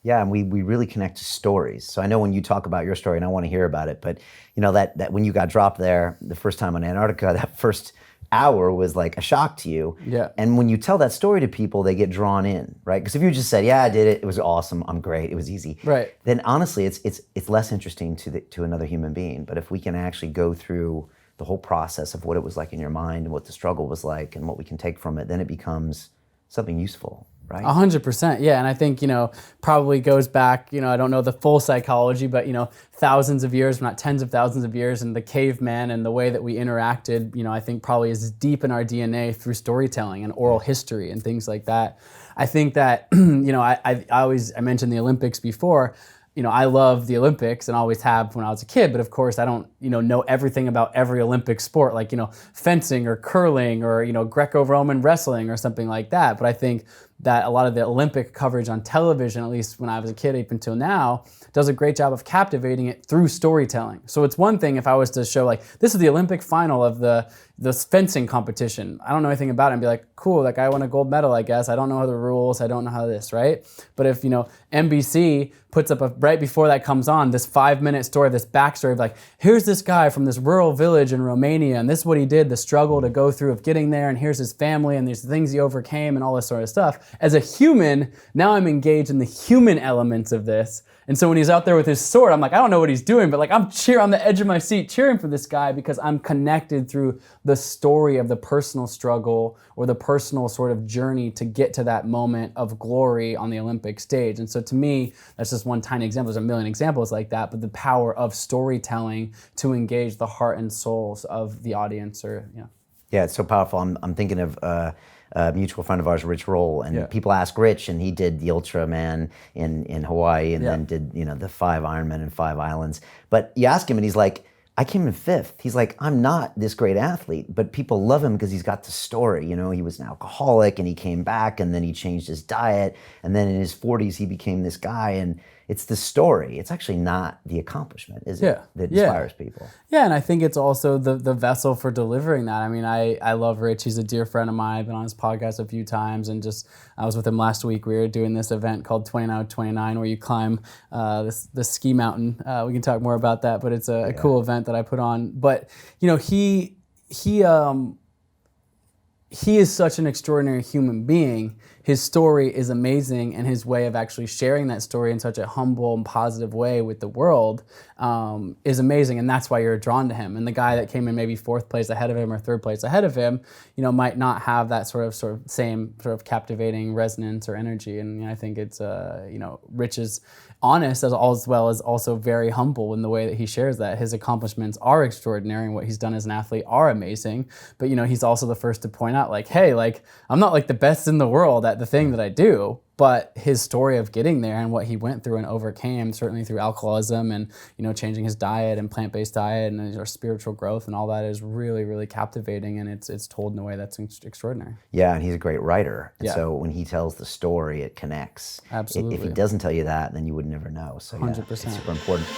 Yeah, and we really connect to stories. So I know when you talk about your story, and I want to hear about it, but that when you got dropped there the first time on Antarctica, that first hour was like a shock to you. Yeah. And when you tell that story to people, they get drawn in, right? Because if you just said, "Yeah, I did it. It was awesome. I'm great. It was easy," Right. then honestly, it's less interesting to another human being. But if we can actually go through the whole process of what it was like in your mind and what the struggle was like and what we can take from it, then it becomes something useful, right? 100%, yeah. And I think, probably goes back, I don't know the full psychology, but, thousands of years, not tens of thousands of years, and the caveman and the way that we interacted, I think probably is deep in our DNA through storytelling and oral history and things like that. I think that, I mentioned the Olympics before. I love the Olympics and always have when I was a kid, but of course I don't, know everything about every Olympic sport, like, fencing or curling or, Greco-Roman wrestling or something like that. But I think that a lot of the Olympic coverage on television, at least when I was a kid, up until now, does a great job of captivating it through storytelling. So it's one thing if I was to show like, this is the Olympic final of the fencing competition. I don't know anything about it and be like, cool, that guy won a gold medal, I guess. I don't know how the rules, I don't know how this, right? But if, NBC puts up right before that comes on, this 5-minute story, this backstory of like, here's this guy from this rural village in Romania, and this is what he did, the struggle to go through of getting there, and here's his family, and these things he overcame, and all this sort of stuff. As a human, now I'm engaged in the human elements of this. And so when he's out there with his sword, I'm like, I don't know what he's doing, but like I'm on the edge of my seat cheering for this guy because I'm connected through the story of the personal struggle or the personal sort of journey to get to that moment of glory on the Olympic stage. And so to me, that's just one tiny example. There's a million examples like that, but the power of storytelling to engage the heart and souls of the audience Yeah, it's so powerful. I'm thinking of a mutual friend of ours, Rich Roll, and people ask Rich, and he did the Ultraman in Hawaii, and then did the 5 Ironman and 5 islands. But you ask him, and he's like, I came in 5th. He's like, I'm not this great athlete, but people love him because he's got the story. He was an alcoholic, and he came back, and then he changed his diet, and then in his 40s he became this guy, and it's the story. It's actually not the accomplishment, is it? That inspires people. Yeah, and I think it's also the vessel for delivering that. I mean, I love Rich. He's a dear friend of mine. I've been on his podcast a few times, and I was with him last week. We were doing this event called 29 where you climb this ski mountain. We can talk more about that, but it's a cool event that I put on. But he is such an extraordinary human being. His story is amazing, and his way of actually sharing that story in such a humble and positive way with the world is amazing, and that's why you're drawn to him. And the guy that came in maybe 4th place ahead of him or 3rd place ahead of him, might not have that sort of same sort of captivating resonance or energy. And I think it's Rich is honest as well as also very humble in the way that he shares that. His accomplishments are extraordinary, and what he's done as an athlete are amazing. But he's also the first to point out, like, hey, like I'm not like the best in the world at the thing that I do, but his story of getting there and what he went through and overcame, certainly through alcoholism and changing his diet and plant-based diet and his spiritual growth and all that, is really, really captivating, and it's told in a way that's extraordinary. Yeah, and he's a great writer, and so when he tells the story, it connects. Absolutely. If he doesn't tell you that, then you would never know. So 100%. it's super important.